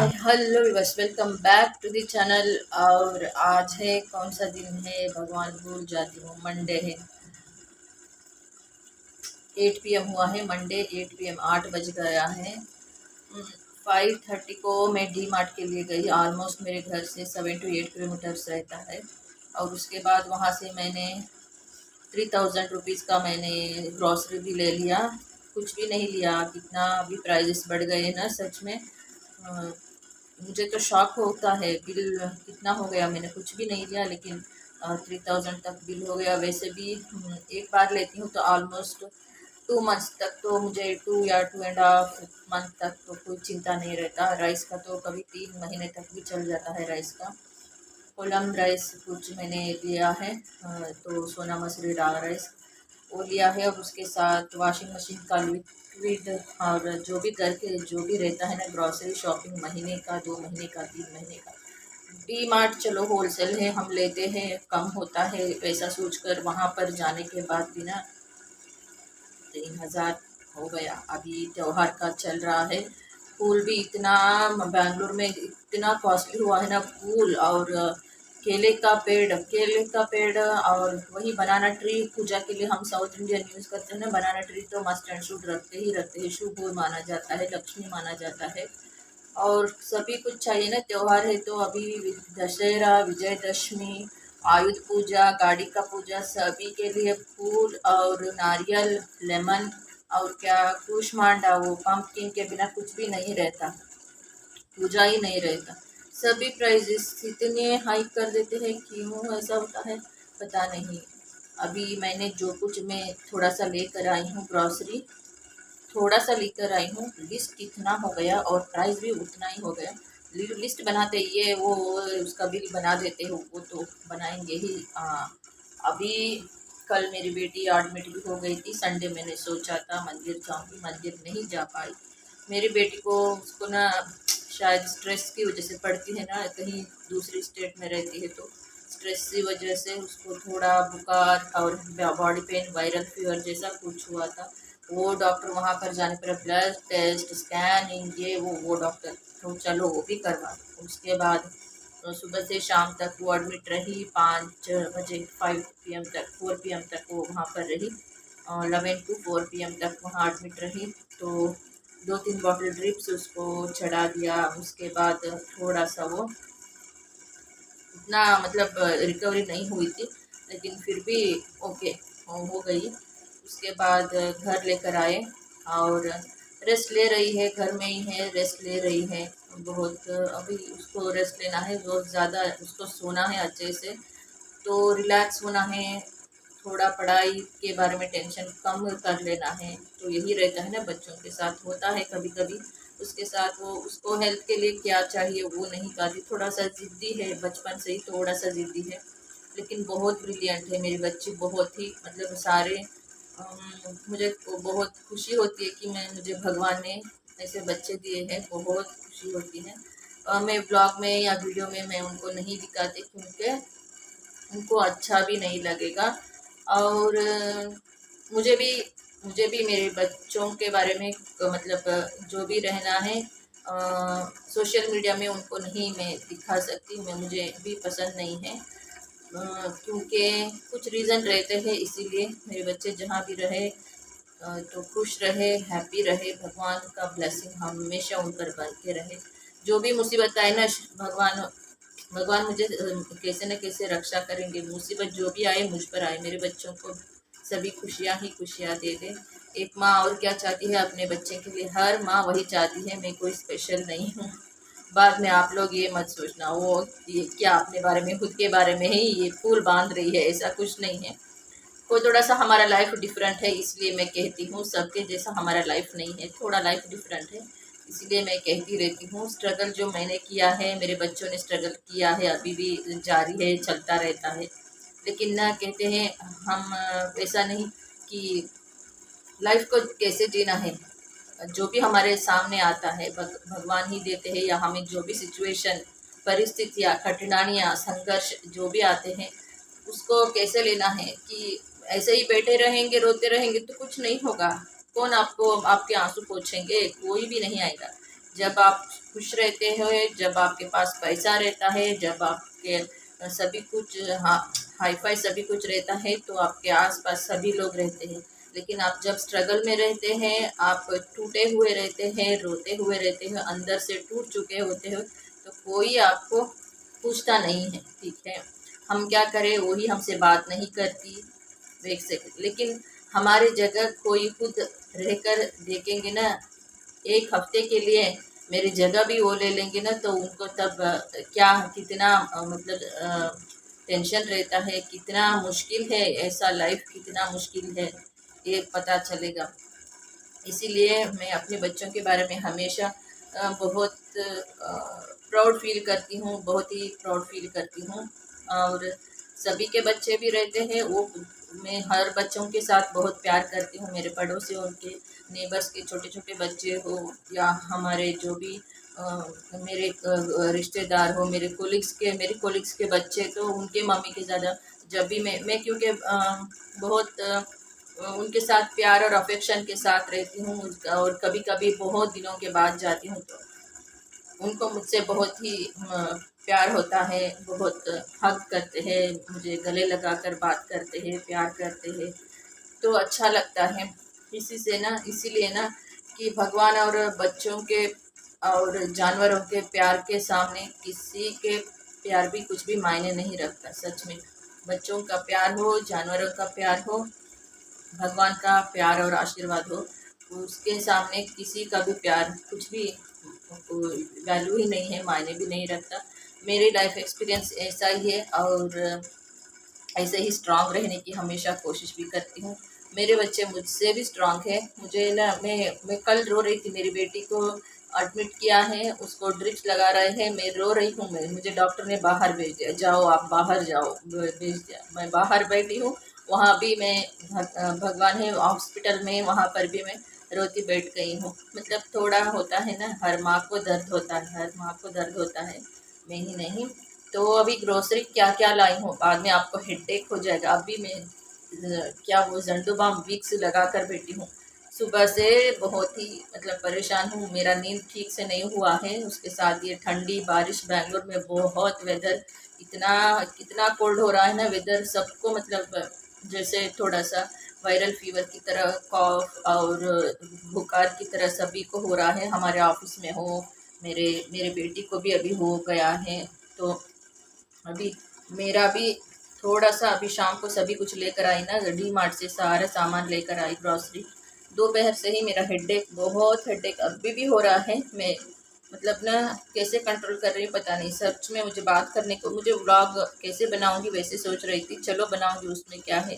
हाय hello बस welcome back to the channel. और आज है कौन सा दिन है भगवान भूल जाती हूँ। मंडे है, 8 PM हुआ है। मंडे 8 PM 8 बज गया है। 5:30 को मैं डी मार्ट के लिए गई। ऑलमोस्ट मेरे घर से 7 to 8 किलोमीटर्स रहता है। और उसके बाद वहाँ से मैंने 3000 रुपीज़ का मैंने ग्रॉसरी भी ले लिया। कुछ भी नहीं लिया, कितना अभी प्राइजेस बढ़ गए ना सच में। मुझे तो शॉक होता है। बिल कितना हो गया, मैंने कुछ भी नहीं लिया लेकिन 3000 तक बिल हो गया। वैसे भी एक बार लेती हूँ तो ऑलमोस्ट 2 मंथ्स तक तो मुझे 2 या 2.5 मंथ तक तो कोई चिंता नहीं रहता। राइस का तो कभी 3 महीने तक भी चल जाता है। राइस का कोलम राइस कुछ मैंने लिया है, तो सोना मसूरी दाल राइस वो लिया है। और उसके साथ वॉशिंग मशीन का लिक्विड और जो भी घर के जो भी रहता है ना ग्रॉसरी शॉपिंग, महीने का 2 महीने का 3 महीने का। डी मार्ट चलो होलसेल है, हम लेते हैं, कम होता है पैसा सोचकर। वहाँ पर जाने के बाद भी ना 3000 हो गया। अभी त्योहार का चल रहा है। फूल भी इतना बैंगलोर में इतना कॉस्टली हुआ है ना फूल। और केले का पेड़ और वही बनाना ट्री। पूजा के लिए हम साउथ इंडियन यूज़ करते हैं ना, बनाना ट्री तो मस्ट एंड शुड रखते ही रखते हैं। शुभ माना जाता है, लक्ष्मी माना जाता है। और सभी कुछ चाहिए ना, त्योहार है तो। अभी दशहरा, विजयदशमी, आयुध पूजा, गाड़ी का पूजा, सभी के लिए फूल और नारियल, लेमन और क्या कुष्मांडा, वो पंपकिन के बिना कुछ भी नहीं रहता, पूजा ही नहीं रहता। सभी प्राइजेस इतने हाई कर देते हैं, क्यों ऐसा होता है पता नहीं। अभी मैंने जो कुछ मैं थोड़ा सा लेकर आई हूँ ग्रॉसरी, थोड़ा सा लेकर आई हूँ, लिस्ट इतना हो गया और प्राइस भी उतना ही हो गया। लिस्ट बनाते ये वो उसका बिल बना देते हो, वो तो बनाएंगे ही। अभी कल मेरी बेटी एडमिट भी हो गई थी। संडे मैंने सोचा था मंदिर जाऊंगी, मंदिर नहीं जा पाई। मेरी बेटी को उसको ना शायद स्ट्रेस की वजह से पड़ती है ना, कहीं दूसरी स्टेट में रहती है तो स्ट्रेस की वजह से उसको थोड़ा बुखार और बॉडी पेन, वायरल फीवर जैसा कुछ हुआ था। वो डॉक्टर वहाँ पर जाने पर ब्लड टेस्ट, स्कैनिंग, ये वो डॉक्टर तो चलो वो भी करवा। उसके बाद तो सुबह से शाम तक वो एडमिट रही। 5 बजे 5 PM तक, 4 PM तक वो वहाँ पर रही। 11 to 4 PM तक वहाँ एडमिट रही। तो 2-3 बॉटल ड्रिप्स उसको चढ़ा दिया। उसके बाद थोड़ा सा वो इतना मतलब रिकवरी नहीं हुई थी लेकिन फिर भी ओके हो गई। उसके बाद घर लेकर आए और रेस्ट ले रही है, घर में ही है, रेस्ट ले रही है बहुत। अभी उसको रेस्ट लेना है, बहुत ज़्यादा उसको सोना है अच्छे से, तो रिलैक्स होना है। थोड़ा पढ़ाई के बारे में टेंशन कम कर लेना है। तो यही रहता है ना, बच्चों के साथ होता है कभी कभी। उसके साथ वो उसको हेल्थ के लिए क्या चाहिए वो नहीं पाती। थोड़ा सा ज़िद्दी है, बचपन से ही थोड़ा सा ज़िद्दी है लेकिन बहुत ब्रिलियंट है मेरी बच्ची, बहुत ही मतलब सारे मुझे बहुत खुशी होती है कि मुझे भगवान ने ऐसे बच्चे दिए हैं, बहुत खुशी होती है। मैं ब्लॉग में या वीडियो में मैं उनको नहीं दिखाती क्योंकि उनको अच्छा भी नहीं लगेगा। और मुझे भी मेरे बच्चों के बारे में मतलब जो भी रहना है सोशल मीडिया में उनको नहीं मैं दिखा सकती। मुझे भी पसंद नहीं है, क्योंकि कुछ रीज़न रहते हैं। इसीलिए मेरे बच्चे जहाँ भी रहे तो खुश रहे, हैप्पी रहे। भगवान का ब्लेसिंग हमेशा उन पर बन के रहे। जो भी मुसीबत आए ना, भगवान भगवान मुझे कैसे न कैसे रक्षा करेंगे। मुसीबत जो भी आए मुझ पर आए, मेरे बच्चों को सभी खुशियाँ ही खुशियाँ दे दे। एक माँ और क्या चाहती है अपने बच्चे के लिए, हर माँ वही चाहती है। मैं कोई स्पेशल नहीं हूँ। बाद में आप लोग ये मत सोचना वो ये क्या अपने बारे में, खुद के बारे में ही ये फूल बांध रही है, ऐसा कुछ नहीं है। कोई थोड़ा सा हमारा लाइफ डिफरेंट है, इसलिए मैं कहती हूँ। सबके जैसा हमारा लाइफ नहीं है, थोड़ा लाइफ डिफरेंट है, इसलिए मैं कहती रहती हूँ। स्ट्रगल जो मैंने किया है, मेरे बच्चों ने स्ट्रगल किया है, अभी भी जारी है, चलता रहता है। लेकिन ना कहते हैं हम ऐसा नहीं कि लाइफ को कैसे जीना है। जो भी हमारे सामने आता है भगवान ही देते हैं, या हमें जो भी सिचुएशन, परिस्थितियाँ, कठिनाइयाँ, संघर्ष जो भी आते हैं उसको कैसे लेना है। कि ऐसे ही बैठे रहेंगे, रोते रहेंगे तो कुछ नहीं होगा। कौन आपको आपके आंसू पोंछेंगे, कोई भी नहीं आएगा। जब आप खुश रहते हो, जब आपके पास पैसा रहता है, जब आपके सभी कुछ, हाँ, हाई फाई सभी कुछ रहता है, तो आपके आसपास सभी लोग रहते हैं। लेकिन आप जब स्ट्रगल में रहते हैं, आप टूटे हुए रहते हैं, रोते हुए रहते हैं, अंदर से टूट चुके होते हो, तो कोई आपको पूछता नहीं है, ठीक है। हम क्या करें, वही हमसे बात नहीं करती, देख सके। लेकिन हमारे जगह कोई खुद रहकर देखेंगे ना, एक हफ्ते के लिए मेरी जगह भी वो ले लेंगे ना, तो उनको तब क्या कितना टेंशन रहता है, कितना मुश्किल है, ऐसा लाइफ कितना मुश्किल है, ये पता चलेगा। इसीलिए मैं अपने बच्चों के बारे में हमेशा बहुत प्राउड फील करती हूँ, बहुत ही प्राउड फील करती हूँ। और सभी के बच्चे भी रहते हैं, वो मैं हर बच्चों के साथ बहुत प्यार करती हूँ, मेरे पड़ोसियों के, नेबर्स के छोटे छोटे बच्चे हो, या हमारे जो भी मेरे रिश्तेदार हो, मेरे कोलिग्स के बच्चे, तो उनके मम्मी के ज़्यादा, जब भी मैं क्योंकि बहुत उनके साथ प्यार और अफेक्शन के साथ रहती हूँ, और कभी कभी बहुत दिनों के बाद जाती हूँ, तो उनको मुझसे बहुत ही प्यार होता है, बहुत हग करते हैं, मुझे गले लगाकर बात करते हैं, प्यार करते हैं, तो अच्छा लगता है। इसीलिए ना कि भगवान और बच्चों के और जानवरों के प्यार के सामने किसी के प्यार भी कुछ भी मायने नहीं रखता, सच में। बच्चों का प्यार हो, जानवरों का प्यार हो, भगवान का प्यार और आशीर्वाद हो, उसके सामने किसी का भी प्यार कुछ भी वैल्यू ही नहीं है, मायने भी नहीं रखता। मेरी लाइफ एक्सपीरियंस ऐसा ही है, और ऐसे ही स्ट्रांग रहने की हमेशा कोशिश भी करती हूँ। मेरे बच्चे मुझसे भी स्ट्रांग है। मुझे ना, मैं कल रो रही थी, मेरी बेटी को एडमिट किया है, उसको ड्रिप्स लगा रहे हैं, मैं रो रही हूँ, मुझे डॉक्टर ने बाहर भेज दिया, जाओ आप बाहर जाओ, भेज दिया। मैं बाहर बैठी हूँ, वहाँ भी मैं भगवान है हॉस्पिटल में, वहाँ पर भी मैं रोती बैठ गई हूँ। मतलब थोड़ा होता है ना, हर माँ को दर्द होता है, हर माँ को दर्द होता है, मैं ही नहीं। तो अभी ग्रोसरी क्या क्या लाई हूँ, बाद में आपको हेडेक हो जाएगा। अभी मैं क्या वो झंडूबाम विक्स लगा कर बैठी हूँ। सुबह से बहुत ही परेशान हूँ, मेरा नींद ठीक से नहीं हुआ है, उसके साथ ये ठंडी बारिश, बैंगलोर में बहुत वेदर इतना कितना कोल्ड हो रहा है ना वेदर, सबको जैसे थोड़ा सा वायरल फीवर की तरह, कॉफ और बुखार की तरह सभी को हो रहा है। हमारे ऑफिस में हो, मेरे मेरे बेटी को भी अभी हो गया है। तो अभी मेरा भी थोड़ा सा, अभी शाम को सभी कुछ लेकर आई ना, डी मार्ट से सारा सामान लेकर आई, ग्रॉसरी। दोपहर से ही मेरा हेडेक, बहुत हेडेक अभी भी हो रहा है। मैं ना कैसे कंट्रोल कर रही हूँ पता नहीं, सच में। मुझे बात करने को, मुझे व्लॉग कैसे बनाऊंगी वैसे सोच रही थी, चलो बनाऊंगी, उसमें क्या है।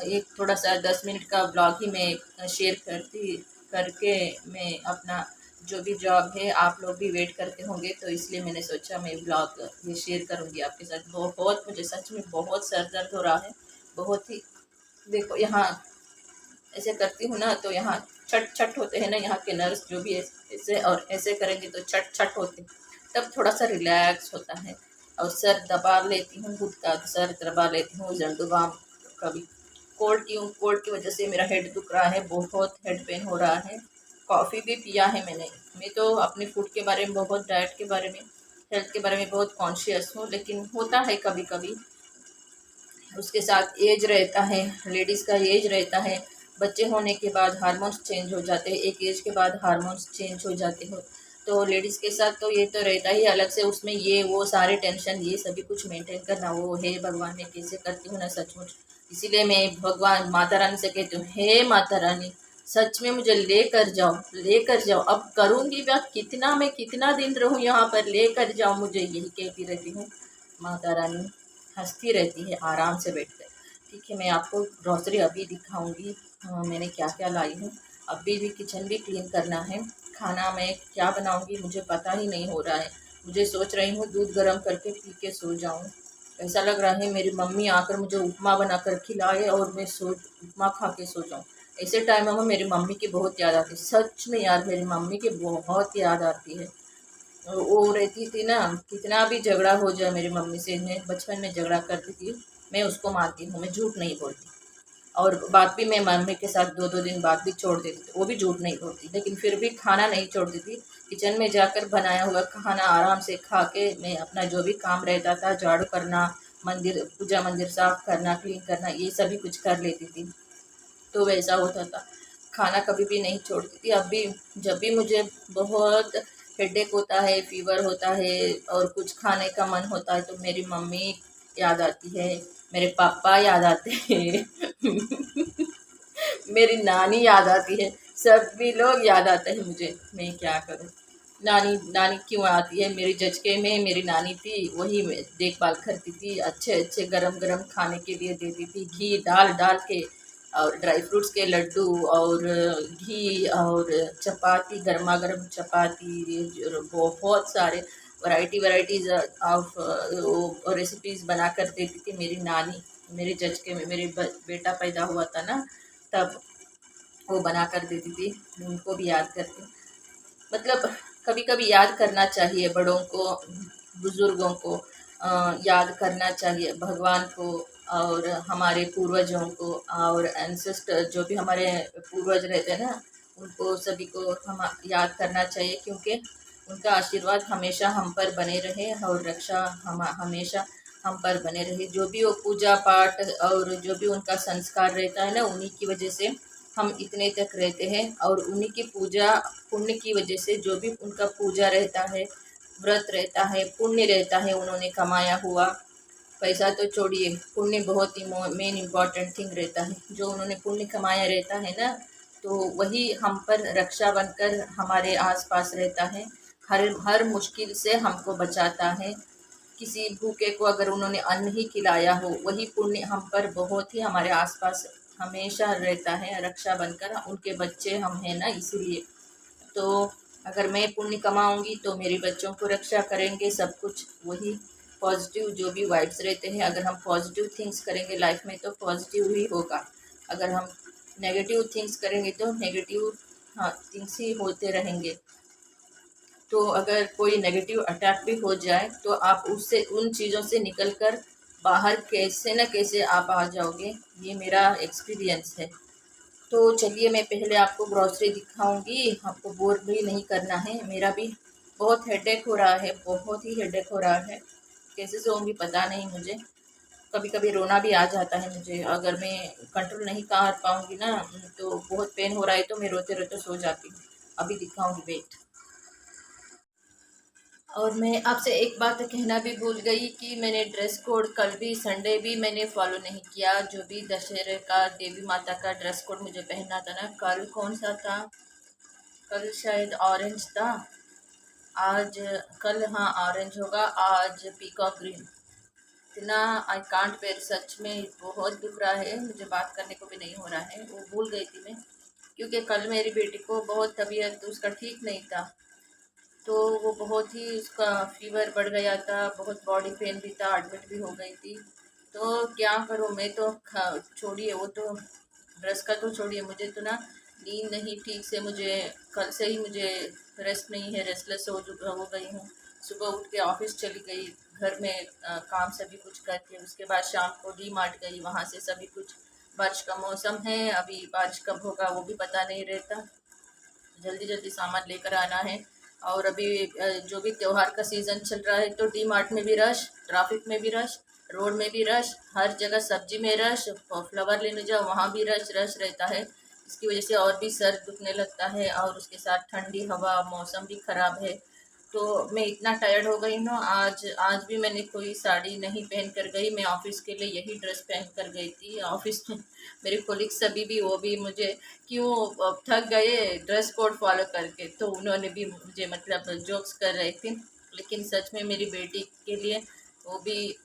एक थोड़ा सा 10 मिनट का ब्लॉग ही मैं शेयर करके मैं अपना जो भी जॉब है, आप लोग भी वेट करते होंगे, तो इसलिए मैंने सोचा मैं ब्लॉग ये शेयर करूंगी आपके साथ। बहुत मुझे सच में बहुत सर दर्द हो रहा है, बहुत ही। देखो यहाँ ऐसे करती हूँ ना, तो यहाँ छट छट होते हैं ना, यहाँ के नर्स जो भी ऐसे और ऐसे करेंगे तो छट छट होते, तब थोड़ा सा रिलैक्स होता है। और सर दबा लेती हूँ, खुद का सर दबा लेती हूँ, जल्दबाम। कभी कोल्ड की वजह से मेरा हेड दुख रहा है, बहुत हेड पेन हो रहा है। कॉफ़ी भी पिया है मैंने। मैं तो अपने फूड के बारे में बहुत, डाइट के बारे में, हेल्थ के बारे में बहुत कॉन्शियस हूँ, लेकिन होता है कभी कभी। उसके साथ एज रहता है, लेडीज़ का एज रहता है, बच्चे होने के बाद हार्मोन्स चेंज हो जाते हैं, एक एज के बाद हार्मोन्स चेंज हो जाते हो। तो लेडीज़ के साथ तो ये तो रहता ही अलग से, उसमें ये वो सारे टेंशन, ये सभी कुछ मेंटेन करना, वो है भगवान, मैं कैसे करती हूँ ना, सचमुच। इसीलिए मैं भगवान माता रानी से कहती हूँ, हे माता रानी, सच में मुझे लेकर जाओ, लेकर जाओ। अब करूँगी वह कितना, मैं कितना दिन रहूँ यहाँ पर, लेकर जाओ मुझे, यही कहती रहती हूँ। माता रानी हंसती रहती है आराम से बैठकर। ठीक है, मैं आपको ग्रॉसरी अभी दिखाऊंगी, मैंने क्या क्या लाई हूँ। अभी भी किचन भी क्लीन करना है। खाना मैं क्या बनाऊंगी मुझे पता ही नहीं हो रहा है। मुझे सोच रही हूँ दूध गर्म करके पी के सो जाऊँ। ऐसा लग रहा है मेरी मम्मी आकर मुझे उपमा बनाकर खिलाए और मैं उपमा खा के सो जाऊँ। ऐसे टाइम में मेरी मम्मी की बहुत याद आती है, सच में यार, मेरी मम्मी की बहुत याद आती है। वो रहती थी ना, कितना भी झगड़ा हो जाए मेरी मम्मी से, मैं बचपन में झगड़ा करती थी, मैं उसको मानती हूँ, मैं झूठ नहीं बोलती। और बात भी मैं मम्मी के साथ 2-2 दिन बात भी छोड़ देती थी, वो भी झूठ नहीं बोलती, लेकिन फिर भी खाना नहीं छोड़ती थी। किचन में जाकर बनाया हुआ खाना आराम से खा के मैं अपना जो भी काम रहता था, झाड़ू करना, मंदिर पूजा मंदिर साफ करना, क्लीन करना, ये सभी कुछ कर लेती थी। तो वैसा होता था, खाना कभी भी नहीं छोड़ती थी। अब भी जब भी मुझे बहुत हेडेक होता है, फीवर होता है और कुछ खाने का मन होता है तो मेरी मम्मी याद आती है, मेरे पापा याद आते हैं मेरी नानी याद आती है, सभी लोग याद आते हैं मुझे। मैं क्या करूं, नानी नानी क्यों आती है, मेरी जचके में मेरी नानी थी, वही देखभाल करती थी, अच्छे अच्छे गरम गरम खाने के लिए देती थी, घी डाल डाल के और ड्राई फ्रूट्स के लड्डू और घी और चपाती, गर्मा गर्म चपाती, बहुत सारे वैरायटीज़ ऑफ रेसिपीज़ बना कर देती थी मेरी नानी। मेरे जचके में मेरे बेटा पैदा हुआ था ना, तब वो बना कर देती थी। उनको भी याद करती हूँ। मतलब कभी कभी याद करना चाहिए बड़ों को, बुजुर्गों को याद करना चाहिए, भगवान को और हमारे पूर्वजों को और एंसेस्टर जो भी हमारे पूर्वज रहते हैं ना, उनको सभी को हम याद करना चाहिए, क्योंकि उनका आशीर्वाद हमेशा हम पर बने रहे और रक्षा हम हमेशा हम पर बने रहे। जो भी वो पूजा पाठ और जो भी उनका संस्कार रहता है ना, उन्हीं की वजह से हम इतने तक रहते हैं, और उन्हीं की पूजा पुण्य की वजह से जो भी उनका पूजा रहता है, व्रत रहता है, पुण्य रहता है उन्होंने कमाया हुआ, पैसा तो छोड़िए, पुण्य बहुत ही मेन इम्पॉर्टेंट थिंग रहता है। जो उन्होंने पुण्य कमाया रहता है ना, तो वही हम पर रक्षा बनकर हमारे आसपास रहता है, हर हर मुश्किल से हमको बचाता है। किसी भूखे को अगर उन्होंने अन्न ही खिलाया हो, वही पुण्य हम पर बहुत ही हमारे आसपास हमेशा रहता है, रक्षा बनकर। उनके बच्चे हम हैं ना, इसीलिए। तो अगर मैं पुण्य कमाऊंगी तो मेरे बच्चों को रक्षा करेंगे, सब कुछ वही पॉजिटिव जो भी वाइब्स रहते हैं, अगर हम पॉजिटिव थिंग्स करेंगे लाइफ में तो पॉजिटिव ही होगा। अगर हम नेगेटिव थिंग्स करेंगे तो नेगेटिव, हाँ, थिंग्स ही होते रहेंगे। तो अगर कोई नेगेटिव अटैक भी हो जाए तो आप उससे, उन चीज़ों से निकल कर बाहर कैसे न कैसे आप आ जाओगे, ये मेरा एक्सपीरियंस है। तो चलिए मैं पहले आपको ग्रॉसरी दिखाऊंगी, आपको बोर भी नहीं करना है। मेरा भी बहुत हेडेक हो रहा है, बहुत ही हेडेक हो रहा है, कैसे सोऊंगी पता नहीं मुझे। कभी कभी रोना भी आ जाता है मुझे, अगर मैं कंट्रोल नहीं कर पाऊंगी ना, तो बहुत पेन हो रहा है तो मैं रोते रोते सो जाती हूँ। अभी दिखाऊंगी, वेट। और मैं आपसे एक बात कहना भी भूल गई कि मैंने ड्रेस कोड कल भी संडे भी मैंने फॉलो नहीं किया। जो भी दशहरे का देवी माता का ड्रेस कोड मुझे पहनना था ना, कल कौन सा था, कल शायद ऑरेंज था, आज, कल हाँ ऑरेंज होगा, आज पीकॉक ग्रीन। इतना आई कांट बेयर, सच में बहुत दुख रहा है, मुझे बात करने को भी नहीं हो रहा है, वो भूल गई थी मैं। क्योंकि कल मेरी बेटी को बहुत तबीयत उसका ठीक नहीं था, तो वो बहुत ही, उसका फीवर बढ़ गया था, बहुत बॉडी पेन भी था, एडमिट भी हो गई थी। तो क्या करूँ मैं, तो छोड़िए वो तो, ड्रेस का तो छोड़िए, मुझे तो ना नींद नहीं ठीक से, मुझे कल से ही मुझे रेस्ट नहीं है, रेस्टलेस हो गई हूँ। सुबह उठ के ऑफिस चली गई, घर में काम सभी कुछ करके, उसके बाद शाम को डी मार्ट गई, वहाँ से सभी कुछ, बारिश का मौसम है, अभी बारिश कब होगा वो भी पता नहीं रहता, जल्दी जल्दी सामान लेकर आना है। और अभी जो भी त्योहार का सीज़न चल रहा है, तो डी मार्ट में भी रश, ट्रैफिक में भी रश, रोड में भी रश, हर जगह सब्जी में रश, फ्लावर लेने जाओ वहाँ भी रश रश रहता है। इसकी वजह से और भी सर दुखने लगता है, और उसके साथ ठंडी हवा, मौसम भी ख़राब है। तो मैं इतना टायर्ड हो गई ना, आज आज भी मैंने कोई साड़ी नहीं पहन कर गई, मैं ऑफिस के लिए यही ड्रेस पहन कर गई थी। ऑफिस में मेरे कोलिग्स सभी भी, वो भी मुझे क्यों थक गए ड्रेस कोड फॉलो करके, तो उन्होंने भी मुझे मतलब जोक्स कर रहे थे। लेकिन सच में मेरी बेटी के लिए वो भी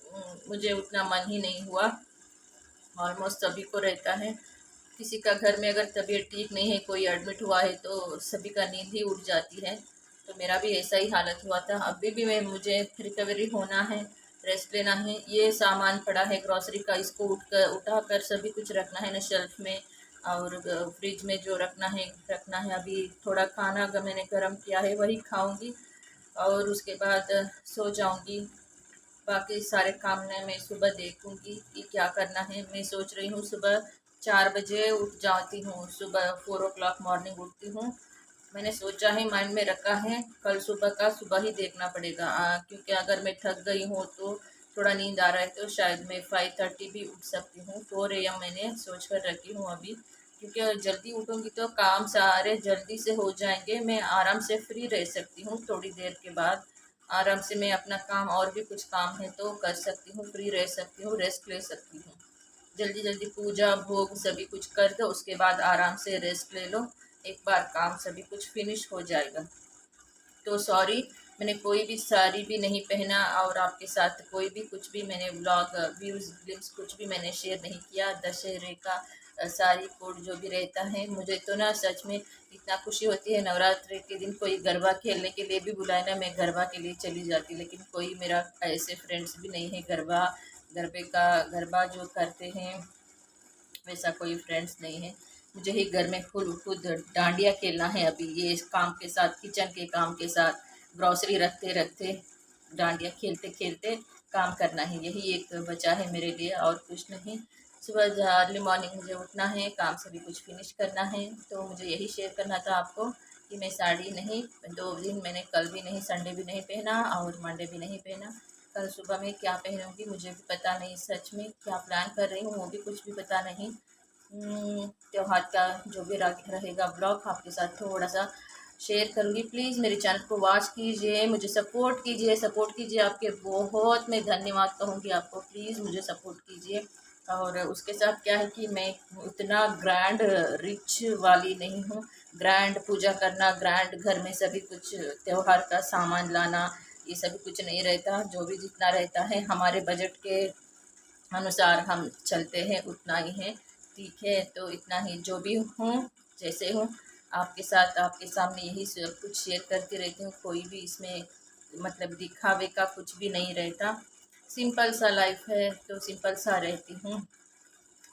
मुझे उतना मन ही नहीं हुआ। ऑलमोस्ट सभी को रहता है, किसी का घर में अगर तबीयत ठीक नहीं है, कोई एडमिट हुआ है, तो सभी का नींद ही उड़ जाती है। तो मेरा भी ऐसा ही हालत हुआ था। अभी भी मैं, मुझे रिकवरी होना है, रेस्ट लेना है। ये सामान पड़ा है ग्रॉसरी का, इसको उठा कर सभी कुछ रखना है ना शेल्फ में, और फ्रिज में जो रखना है। अभी थोड़ा खाना अगर मैंने गर्म किया है वही खाऊंगी, और उसके बाद सो जाऊंगी। बाकी सारे काम ने मैं सुबह देखूंगी कि क्या करना है। मैं सोच रही हूँ सुबह 4 बजे उठ जाती हूँ, सुबह 4 o'clock मॉर्निंग उठती हूँ। मैंने सोचा है, माइंड में रखा है, कल सुबह का सुबह ही देखना पड़ेगा, क्योंकि अगर मैं थक गई हूँ तो थोड़ा नींद आ रहा है तो शायद मैं 5:30 भी उठ सकती हूँ। 4 AM मैंने सोच कर रखी हूँ अभी, क्योंकि जल्दी उठूँगी तो काम सारे जल्दी से हो जाएंगे, मैं आराम से फ्री रह सकती हूँ। थोड़ी देर के बाद आराम से मैं अपना काम, और भी कुछ काम है तो कर सकती हूँ, फ्री रह सकती हूँ, रेस्ट ले सकती हूँ। जल्दी जल्दी पूजा भोग सभी कुछ कर दो, उसके बाद आराम से रेस्ट ले लो, एक बार काम सभी कुछ फिनिश हो जाएगा। तो सॉरी, मैंने कोई भी साड़ी भी नहीं पहना, और आपके साथ कोई भी कुछ भी मैंने व्लॉग व्यूज़ ग्लिम्स कुछ भी मैंने शेयर नहीं किया। दशहरे का साड़ी कोड जो भी रहता है, मुझे तो ना सच में इतना खुशी होती है, नवरात्रि के दिन कोई गरबा खेलने के लिए भी बुलाए ना, मैं गरबा के लिए चली जाती, लेकिन कोई मेरा ऐसे फ्रेंड्स भी नहीं है गरबा जो करते हैं, वैसा कोई फ्रेंड्स नहीं है। मुझे ही घर में खुद खुद डांडिया खेलना है अभी, ये इस काम के साथ, किचन के काम के साथ, ग्रॉसरी रखते रखते, डांडिया खेलते खेलते काम करना है, यही एक बचा है मेरे लिए, और कुछ नहीं। सुबह अर्ली मॉर्निंग मुझे उठना है, काम सभी कुछ फिनिश करना है, तो मुझे यही शेयर करना था आपको कि मैं साड़ी नहीं, 2 दिन मैंने कल भी नहीं, संडे भी नहीं पहना और मंडे भी नहीं पहना। कल सुबह में क्या पहनूंगी मुझे भी पता नहीं, सच में क्या प्लान कर रही हूँ वो भी कुछ भी पता नहीं। त्योहार का जो भी रहेगा ब्लॉग आपके साथ थोड़ा सा शेयर करूँगी। प्लीज़ मेरे चैनल को वॉच कीजिए, मुझे सपोर्ट कीजिए, आपके बहुत मैं धन्यवाद कहूँगी आपको, प्लीज़ मुझे सपोर्ट कीजिए। और उसके साथ क्या है कि मैं उतना ग्रैंड रिच वाली नहीं हूँ, ग्रैंड पूजा करना, ग्रैंड घर में सभी कुछ त्योहार का सामान लाना, ये सभी कुछ नहीं रहता। जो भी जितना रहता है हमारे बजट के अनुसार हम चलते हैं, उतना ही है, ठीक है। तो इतना ही, जो भी हूँ जैसे हूँ, आपके साथ आपके सामने यही सब कुछ शेयर करती रहती हूँ, कोई भी इसमें मतलब दिखावे का कुछ भी नहीं रहता, सिंपल सा लाइफ है तो सिंपल सा रहती हूँ,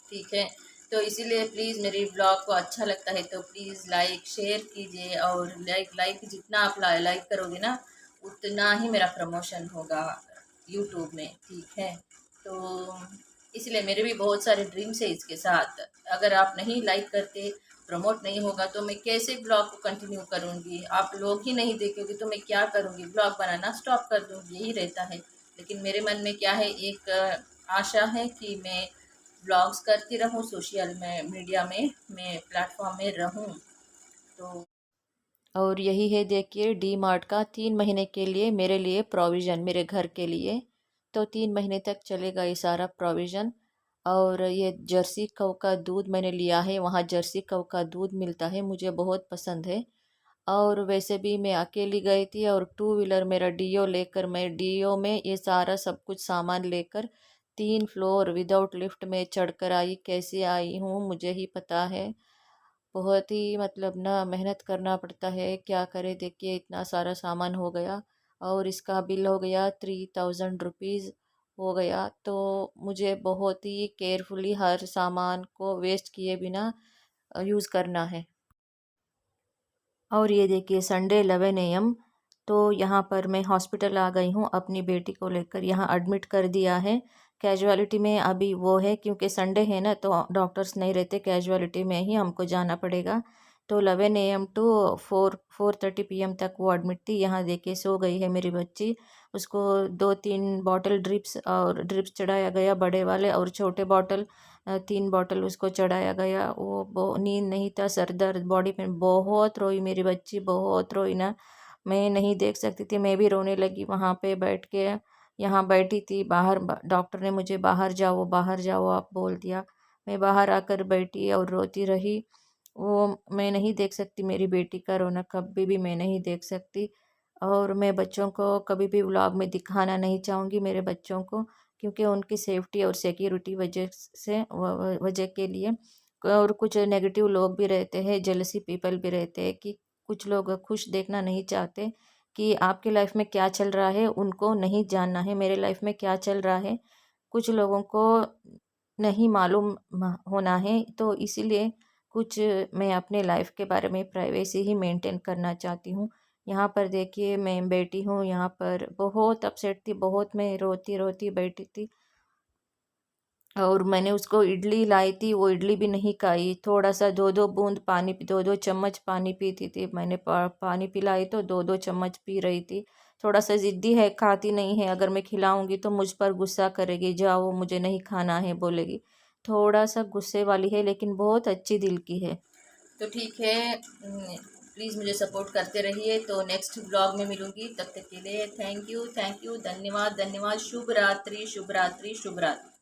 ठीक है। तो इसीलिए प्लीज़ मेरी ब्लॉग को अच्छा लगता है तो प्लीज़ लाइक शेयर कीजिए, और लाइक जितना आप लाइक करोगे ना, उतना ही मेरा प्रमोशन होगा यूट्यूब में, ठीक है। तो इसलिए मेरे भी बहुत सारे ड्रीम्स है इसके साथ, अगर आप नहीं लाइक करते, प्रमोट नहीं होगा तो मैं कैसे ब्लॉग को कंटिन्यू करूँगी, आप लोग ही नहीं देखेंगे तो मैं क्या करूँगी, ब्लॉग बनाना स्टॉप कर दूँगी, यही रहता है। लेकिन मेरे मन में क्या है, एक आशा है कि मैं ब्लॉग्स करती रहूँ, सोशल में मीडिया में मैं प्लेटफॉर्म में रहूँ। तो और यही है, देखिए डी मार्ट का 3 महीने के लिए मेरे लिए प्रोविज़न, मेरे घर के लिए, तो 3 महीने तक चलेगा ये सारा प्रोविज़न। और ये जर्सी कव का दूध मैंने लिया है, वहाँ जर्सी कव का दूध मिलता है, मुझे बहुत पसंद है। और वैसे भी मैं अकेली गई थी, और 2 व्हीलर मेरा डीओ लेकर, मैं डीओ में ये सारा सब कुछ सामान लेकर 3 फ्लोर विदाउट लिफ्ट में चढ़कर आई, कैसे आई हूँ मुझे ही पता है। बहुत ही मतलब ना मेहनत करना पड़ता है, क्या करे, देखिए इतना सारा सामान हो गया, और इसका बिल हो गया 3000 रुपीज़ हो गया। तो मुझे बहुत ही केयरफुली हर सामान को वेस्ट किए बिना यूज़ करना है। और ये देखिए संडे 11 AM, तो यहाँ पर मैं हॉस्पिटल आ गई हूँ, अपनी बेटी को लेकर यहाँ एडमिट कर दिया है। कैजुअलिटी में अभी वो है, क्योंकि संडे है ना तो डॉक्टर्स नहीं रहते, कैजुअलिटी में ही हमको जाना पड़ेगा। तो 11 AM टू 4:30 PM तक वो एडमिट थी। यहाँ देखिए सो गई है मेरी बच्ची, उसको 2-3 बॉटल ड्रिप्स चढ़ाया गया, बड़े वाले और छोटे बॉटल, 3 बॉटल उसको चढ़ाया गया। वो नींद नहीं था, सर दर्द, बॉडी पेन, बहुत रोई मेरी बच्ची, बहुत रोई ना, मैं नहीं देख सकती थी, मैं भी रोने लगी वहाँ पे बैठ के। यहाँ बैठी थी बाहर, डॉक्टर ने मुझे बाहर जाओ आप बोल दिया। मैं बाहर आकर बैठी और रोती रही। वो मैं नहीं देख सकती, मेरी बेटी का रोना कभी भी मैं नहीं देख सकती। और मैं बच्चों को कभी भी व्लॉग में दिखाना नहीं चाहूँगी, मेरे बच्चों को, क्योंकि उनकी सेफ्टी और सिक्योरिटी वजह के लिए। और कुछ नेगेटिव लोग भी रहते हैं, जेलसी पीपल भी रहते हैं, कि कुछ लोग खुश देखना नहीं चाहते, कि आपके लाइफ में क्या चल रहा है उनको नहीं जानना है, मेरे लाइफ में क्या चल रहा है कुछ लोगों को नहीं मालूम होना है। तो इसीलिए कुछ मैं अपने लाइफ के बारे में प्राइवेसी ही मेंटेन करना चाहती हूँ। यहाँ पर देखिए मैं बैठी हूँ, यहाँ पर बहुत अपसेट थी, बहुत मैं रोती रोती बैठी थी। और मैंने उसको इडली लाई थी, वो इडली भी नहीं खाई। थोड़ा सा 2-2 बूंद पानी 2-2 चम्मच पानी पीती थी। मैंने पानी पिलाई तो 2-2 चम्मच पी रही थी। थोड़ा सा ज़िद्दी है, खाती नहीं है। अगर मैं खिलाऊंगी तो मुझ पर गुस्सा करेगी, जाओ मुझे नहीं खाना है बोलेगी। थोड़ा सा गुस्से वाली है, लेकिन बहुत अच्छी दिल की है। तो ठीक है, प्लीज़ मुझे सपोर्ट करते रहिए। तो नेक्स्ट ब्लॉग में मिलूंगी, तब तक के लिए थैंक यू, धन्यवाद धन्यवाद। शुभ रात्रि, शुभ रात्रि, शुभ रात्रि।